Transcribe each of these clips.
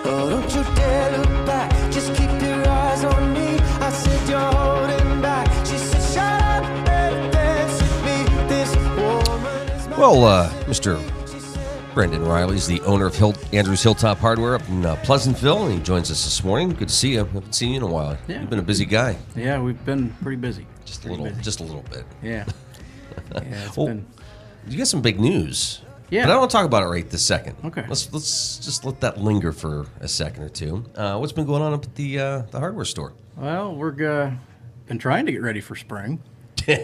Oh, don't you dare look back, just keep your eyes on me. I said you're holding back. She said shut up and dance with me. This woman is my Well, Mr. Brenden Riley is the owner of Andrews Hilltop Hardware up in Pleasantville, and he joins us this morning. Good to see you. Haven't seen you in a while. Yeah. You've been a busy guy. Yeah, we've been pretty busy. Just a little bit. Yeah. It's Well, been. you got some big news. Yeah. But I don't want to talk about it right this second. Okay. Let's just let that linger for a second or two. What's been going on up at the hardware store? Well, we're been trying to get ready for spring. Does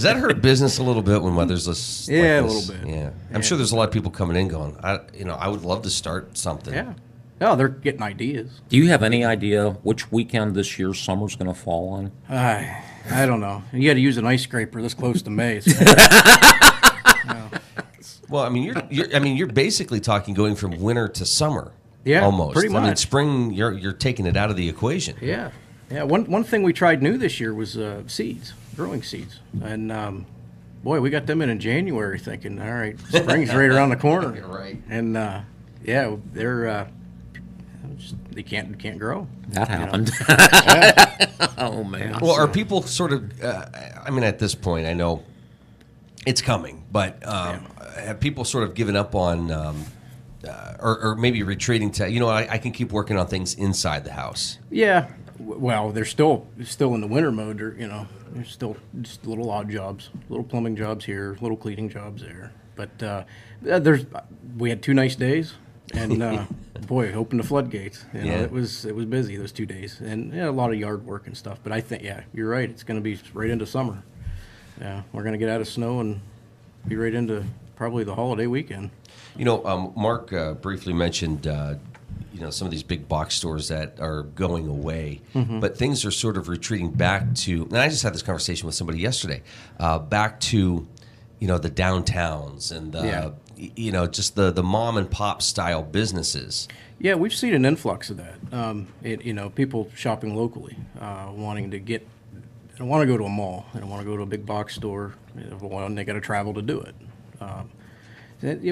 that hurt business a little bit when weather's this? Yeah, like a this? little bit. Yeah, I'm sure there's a lot of people coming in going, I would love to start something. Yeah. Oh, they're getting ideas. Do you have any idea which weekend this year's summer's going to fall on? I don't know. You got to use an ice scraper this close to May. Well, I mean, you're basically talking going from winter to summer. Yeah, almost. pretty I mean, much. spring, you're taking it out of the equation. Yeah. Yeah. One thing we tried new this year was seeds, growing seeds, and boy, we got them in January, thinking, all right, spring's right around the corner. You're right. And yeah, they're they can't grow. That happened. Oh, man. Well, are people sort of? I mean, at this point, I know it's coming, but have people sort of given up on, or maybe retreating to? I can keep working on things inside the house. Yeah. Well, they're still in the winter mode. There's still just little odd jobs, little plumbing jobs here, little cleaning jobs there. But we had 2 nice days, and boy, it opened the floodgates. Yeah. It was busy those 2 days, and a lot of yard work and stuff. But I think, you're right. It's going to be right into summer. Yeah, we're going to get out of snow and be right into probably the holiday weekend. Mark briefly mentioned. Some of these big box stores that are going away, but things are sort of retreating back to, and I just had this conversation with somebody yesterday, back to, the downtowns and just the mom and pop style businesses. Yeah, we've seen an influx of that. People shopping locally, wanting to get, they don't want to go to a mall, they don't want to go to a big box store, they got to travel to do it.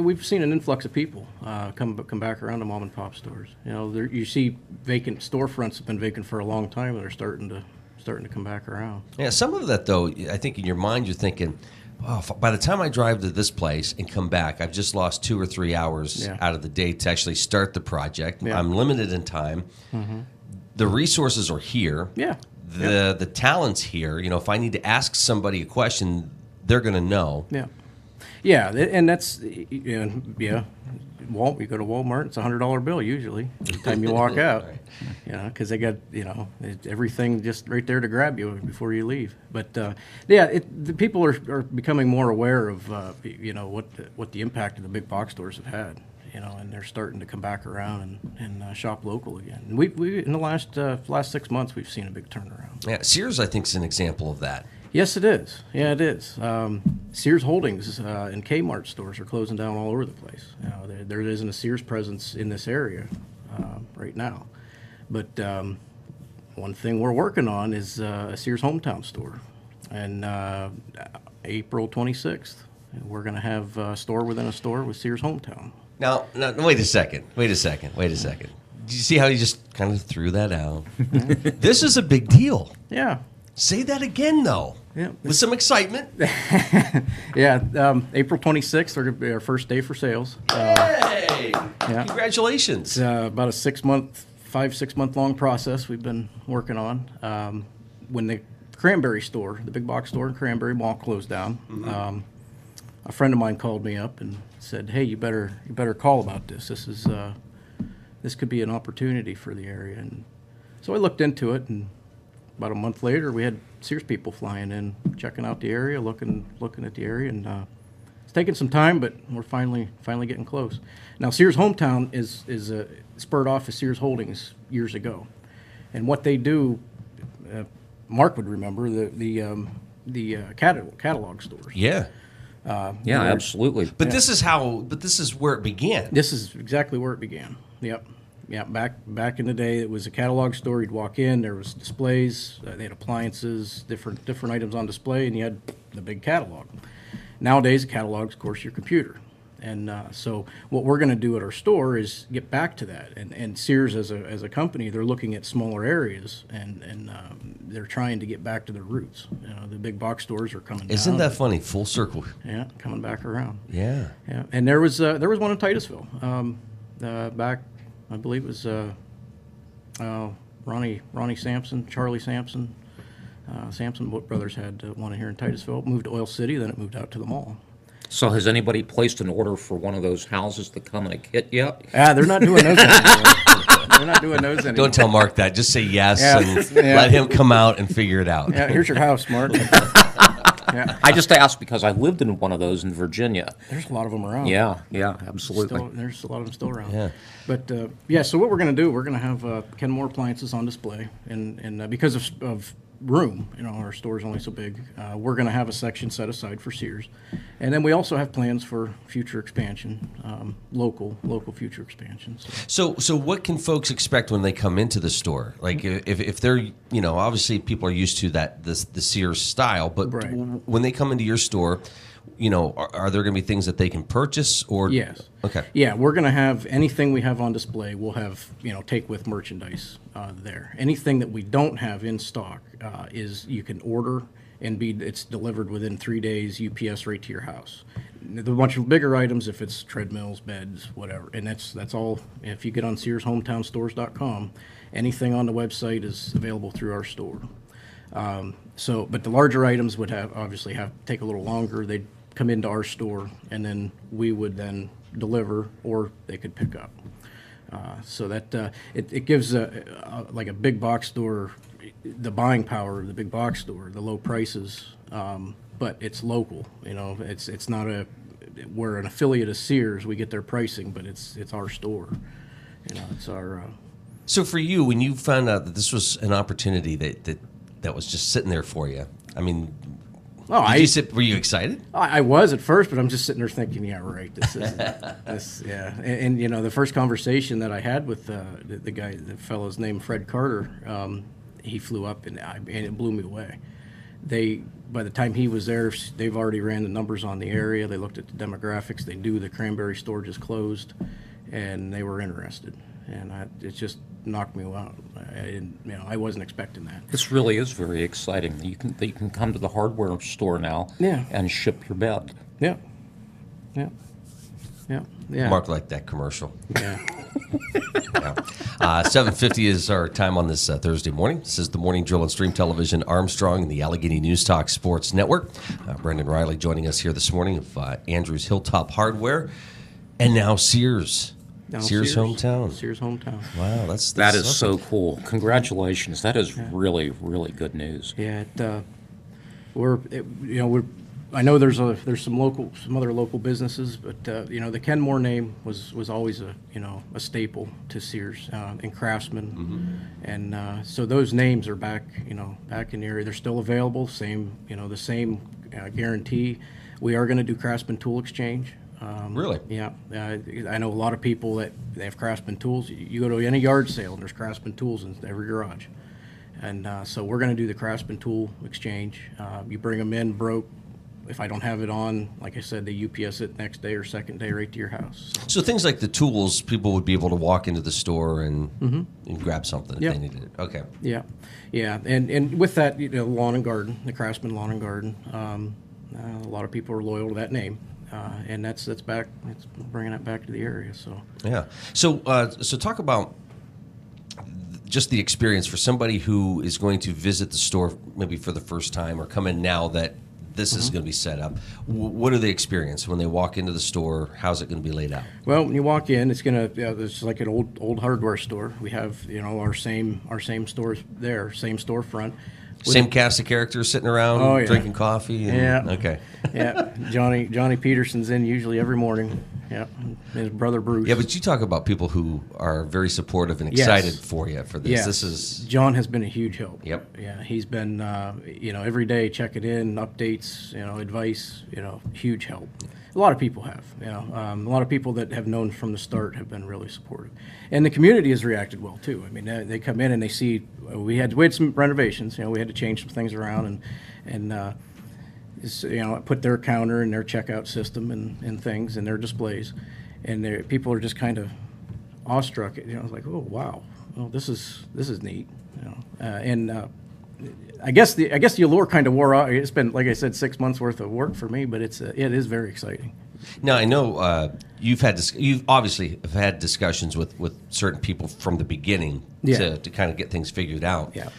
We've seen an influx of people come back around to mom and pop stores. You see vacant storefronts have been vacant for a long time, and they're starting to come back around. Yeah, some of that though, I think in your mind you're thinking, oh, by the time I drive to this place and come back, I've just lost 2 or 3 hours out of the day to actually start the project. Yeah. I'm limited in time. The resources are here. Yeah. The talent's here. If I need to ask somebody a question, they're going to know. Yeah. Yeah, and that's, you go to Walmart, it's a $100 bill usually by the time you walk out, because they got, everything just right there to grab you before you leave. But, the people are becoming more aware of, what the impact of the big box stores have had, and they're starting to come back around and shop local again. And we in the last 6 months, we've seen a big turnaround. Yeah, Sears, I think, is an example of that. Yes, it is. Yeah, it is. Sears Holdings and Kmart stores are closing down all over the place. There isn't a Sears presence in this area right now. But one thing we're working on is a Sears hometown store. And April 26th, we're going to have a store within a store with Sears hometown. Now, wait a second. Did you see how you just kind of threw that out? This is a big deal. Yeah. Say that again, though. Yeah. With some excitement. Yeah, April 26th are going to be our first day for sales. Hey! Yeah. Congratulations. It's about a 6 month long process we've been working on. When the Cranberry store, the big box store in Cranberry Mall, closed down, a friend of mine called me up and said, "Hey, you better call about this. This could be an opportunity for the area." And so I looked into it, and about a month later, we had Sears people flying in, checking out the area, looking at the area, and it's taken some time, but we're finally getting close. Now, Sears Hometown is spurred off of Sears Holdings years ago, and what they do, Mark would remember the catalog stores. Yeah. Yeah, absolutely. But this is where it began. This is exactly where it began. Yep. Yeah, back in the day, it was a catalog store. You'd walk in, there was displays, they had appliances, different items on display, and you had the big catalog. Nowadays, the catalog's, of course, your computer. And so what we're going to do at our store is get back to that. And Sears as a company, they're looking at smaller areas, and they're trying to get back to their roots. The big box stores are coming Isn't down. that funny? Full circle. Yeah, coming back around. Yeah. Yeah, and there was one in Titusville back, I believe it was Ronnie Sampson, Charlie Sampson. Sampson brothers had one here in Titusville. It moved to Oil City, then it moved out to the mall. So has anybody placed an order for one of those houses to come in a kit yet? They're not doing those anymore. They're not doing those anymore. Don't tell Mark that. Just say yes Yeah. and Yeah. let him come out and figure it out. Yeah, here's your house, Mark. Yeah, I just asked because I lived in one of those in Virginia. there's a lot of them around. Yeah, absolutely. There's a lot of them still around. Yeah. But so what we're going to do, we're going to have Kenmore appliances on display, and because of room, our store is only so big. We're going to have a section set aside for Sears, and then we also have plans for future expansion, local future expansion. So what can folks expect when they come into the store? Like if they're, obviously people are used to the Sears style, but Right. when they come into your store, are there going to be things that they can purchase or? Yes. Okay. Yeah, we're going to have anything we have on display. We'll have take with merchandise there. Anything that we don't have in stock is you can order and it's delivered within 3 days. UPS right to your house. The bunch of bigger items, if it's treadmills, beds, whatever, and that's all. If you get on SearsHometownStores.com, anything on the website is available through our store. But the larger items would obviously have to take a little longer. They'd come into our store, and then we would then deliver, or they could pick up. So that it gives like a big box store the buying power of the big box store, the low prices, but it's local. It's not we're an affiliate of Sears. We get their pricing, but it's our store. It's our. So for you, when you found out that this was an opportunity that was just sitting there for you, I mean, were you excited? I was at first, but I'm just sitting there thinking, yeah, right. This is this, yeah. And the first conversation that I had with the fellow's name Fred Carter, he flew up and it blew me away. By the time he was there, they've already ran the numbers on the area. They looked at the demographics. They knew the Cranberry store just closed, and they were interested. And it just knocked me out. I wasn't expecting that. This really is very exciting. You can come to the hardware store now and ship your bed. Yeah. Mark liked that commercial. Yeah. 7:50 is our time on this Thursday morning. This is the Morning Drill on Stream Television, Armstrong, and the Allegheny News Talk Sports Network. Brenden Riley joining us here this morning of Andrew's Hilltop Hardware, and now Sears. Sears Hometown. Sears Hometown. Wow, that is so cool. Congratulations. That is really, really good news. Yeah, I know there's some other local businesses, but the Kenmore name was always a staple to Sears and Craftsman, and so those names are back in the area. They're still available. The same guarantee. We are going to do Craftsman Tool Exchange. Really? Yeah. I know a lot of people that they have Craftsman tools. You go to any yard sale, and there's Craftsman tools in every garage. And so we're going to do the Craftsman Tool Exchange. You bring them in broke. If I don't have it on, like I said, they UPS it next day or second day right to your house. So things like the tools, people would be able to walk into the store and grab something if they needed it. Okay. Yeah. And with that, lawn and garden, the Craftsman Lawn and Garden, a lot of people are loyal to that name. And that's back. It's bringing it back to the area. So yeah. So talk about just the experience for somebody who is going to visit the store maybe for the first time or come in now that this is going to be set up. What do they experience when they walk into the store? How's it going to be laid out? Well, when you walk in, it's like an old hardware store. We have our same stores there, same storefront. Same cast of characters sitting around drinking coffee? Okay. Yeah. Johnny Peterson's in usually every morning. Yeah. And his brother Bruce. Yeah, but you talk about people who are very supportive and excited for you for this. Yes. This is John has been a huge help. Yep. Yeah, he's been every day checking in, updates, advice, huge help. A lot of people have, a lot of people that have known from the start have been really supportive, and the community has reacted well too. I mean, they come in and they see we had some renovations. We had to change some things around, and put their counter and their checkout system and things and their displays, and people are just kind of awestruck. It's like, oh wow, well this is neat. I guess the allure kind of wore out. It's been, like I said, 6 months worth of work for me, but it is very exciting. Now I know you've obviously have had discussions with certain people from the beginning to kind of get things figured out. Yeah.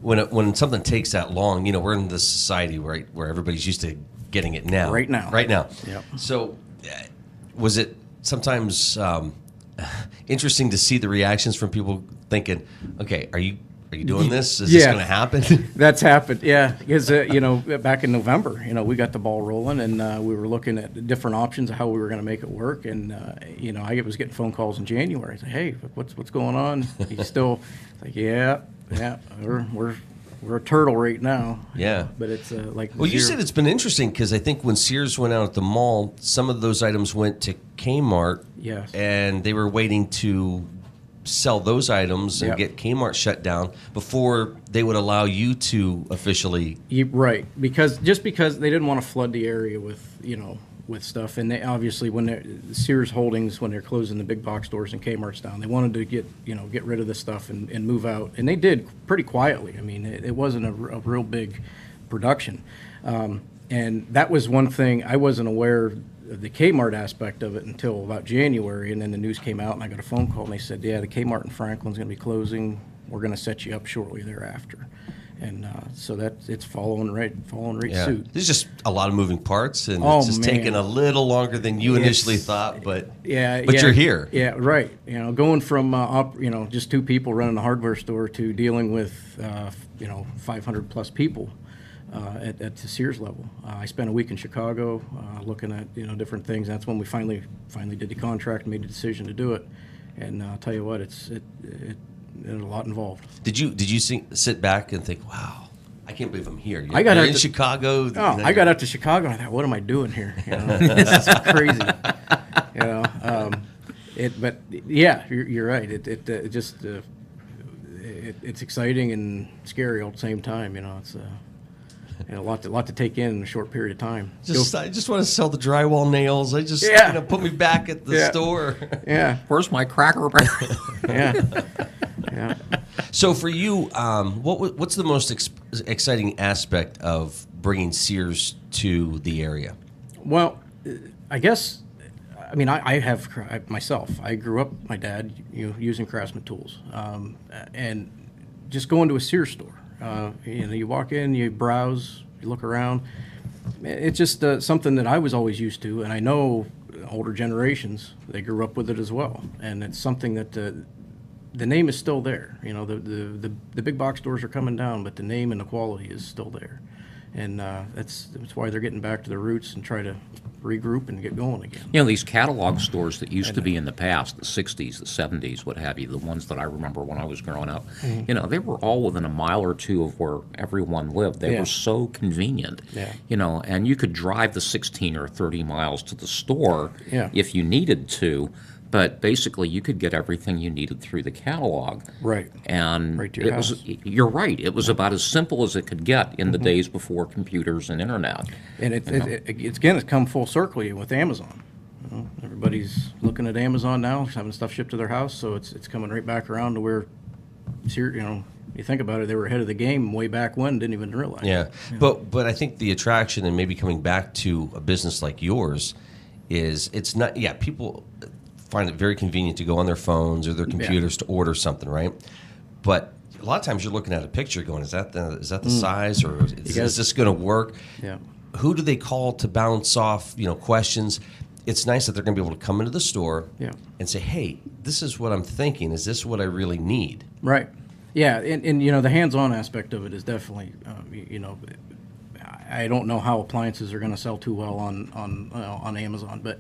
When something takes that long, we're in this society where everybody's used to getting it now. Right now. Yep. So, was it sometimes interesting to see the reactions from people thinking, "Okay, are you doing this? Is this going to happen?" That's happened, yeah. Because back in November, we got the ball rolling, and we were looking at different options of how we were going to make it work. And I was getting phone calls in January. I said, "Hey, what's going on?" He's still like, "Yeah, we're a turtle right now." Yeah, but it's like. Well, you said it's been interesting because I think when Sears went out at the mall, some of those items went to Kmart. Yes. And they were waiting to sell those items and get Kmart shut down before they would allow you to officially. Right, because they didn't want to flood the area with stuff, and they obviously when Sears Holdings, when they're closing the big box stores and Kmart's down, they wanted to get rid of this stuff and move out, and they did pretty quietly. I mean, it wasn't a real big production, and that was one thing I wasn't aware of the Kmart aspect of it until about January, and then the news came out, and I got a phone call, and they said, "Yeah, the Kmart in Franklin's going to be closing. We're going to set you up shortly thereafter." And so it's following right suit. There's just a lot of moving parts, and it's just taking a little longer than you initially thought. But you're here. Yeah, right. Going from just two people running a hardware store to dealing with 500 plus people at the Sears level. I spent a week in Chicago looking at different things. That's when we finally did the contract and made the decision to do it. And I'll tell you what, there's a lot involved. Did you sit back and think, "Wow, I can't believe I'm here"? I got in Chicago. I got out to Chicago and I thought, "What am I doing here? This is crazy." But yeah, you're right. It's exciting and scary all at the same time. It's a lot to take in a short period of time. I just want to sell the drywall nails. I just put me back at the store. Yeah. Where's my cracker? Yeah. So for you, what's the most exciting aspect of bringing Sears to the area? Well, I guess, I have myself. I grew up, my dad, using Craftsman tools, and just going to a Sears store. You walk in, you browse, you look around. It's just something that I was always used to, and I know older generations, they grew up with it as well, and it's something that the name is still there. The big box stores are coming down, but the name and the quality is still there, and that's why they're getting back to their roots and try to regroup and get going again. These catalog stores that used to be in the past, the 60s, the 70s, what have you, the ones that I remember when I was growing up, they were all within a mile or two of where everyone lived. They were so convenient, and you could drive the 16 or 30 miles to the store if you needed to. But basically, you could get everything you needed through the catalog. Right. And right to your house. You're right. It was about as simple as it could get in the days before computers and internet. And it's come full circle with Amazon. Everybody's looking at Amazon now, having stuff shipped to their house, so it's coming right back around to where, you think about it, they were ahead of the game way back when, didn't even realize. Yeah. But I think the attraction and maybe coming back to a business like yours is it's not. Yeah, people find it very convenient to go on their phones or their computers to order something, right? But a lot of times you're looking at a picture going, is that the size, or is this going to work? Yeah. Who do they call to bounce off, questions? It's nice that they're going to be able to come into the store and say, hey, this is what I'm thinking. Is this what I really need? Right. Yeah, and the hands-on aspect of it is definitely, I don't know how appliances are going to sell too well on Amazon, but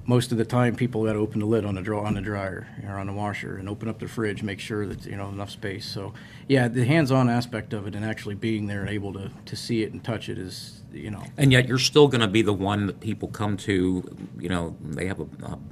most of the time, people got to open the lid on the dryer or on the washer and open up the fridge, make sure that enough space. So, yeah, the hands-on aspect of it and actually being there and able to see it and touch it is And yet you're still going to be the one that people come to, they have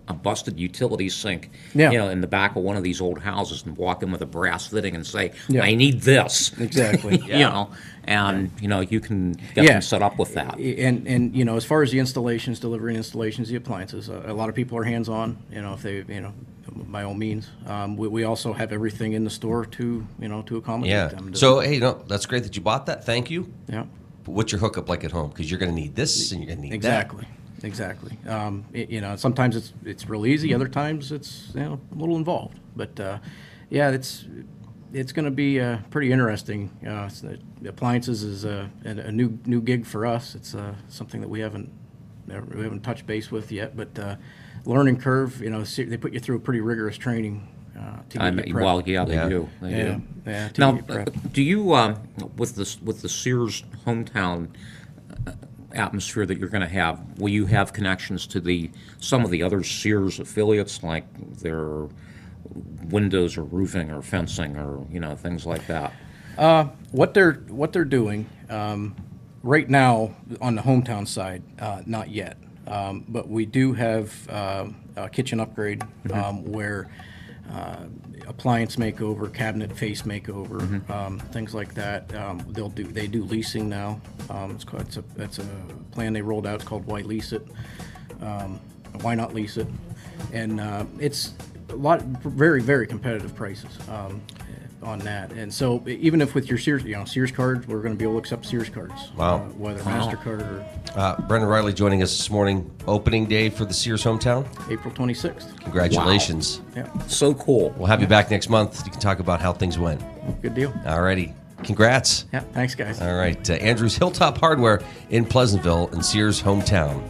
a busted utility sink, Yeah. In the back of one of these old houses and walk in with a brass fitting and say, Yeah. I need this. Exactly. You can get them set up with that. And as far as the installations, delivering installations, the appliances, a lot of people are hands-on, if they, by all means. We also have everything in the store to accommodate them. So, hey, that's great that you bought that. Thank you. Yeah. But what's your hookup like at home? Because you're going to need this and you're going to need Exactly. Sometimes it's real easy. Other times it's a little involved. But it's going to be pretty interesting. The appliances is a new gig for us. It's something that we haven't touched base with yet. But learning curve. They put you through a pretty rigorous training. To get you prepped. Well, yeah, they do. They do. Yeah. Now, do you with the Sears hometown atmosphere that you're going to have? Will you have connections to some of the other Sears affiliates, like their windows or roofing or fencing or things like that? What they're doing right now on the hometown side, not yet. But we do have a kitchen upgrade where appliance makeover, cabinet face makeover, things like that. They do leasing now. It's a plan they rolled out. It's called Why Lease It? Why Not Lease It? And it's a lot very, very competitive prices on that. And so even if with your Sears, Sears cards, we're going to be able to accept Sears cards. Wow. Whether MasterCard or Brenden Riley joining us this morning. Opening day for the Sears hometown. April 26th. Congratulations. Wow. Yeah. So cool. We'll have you back next month. You can talk about how things went. Good deal. All righty. Congrats. Yeah. Thanks, guys. All right. Andrew's Hilltop Hardware in Pleasantville and Sears hometown.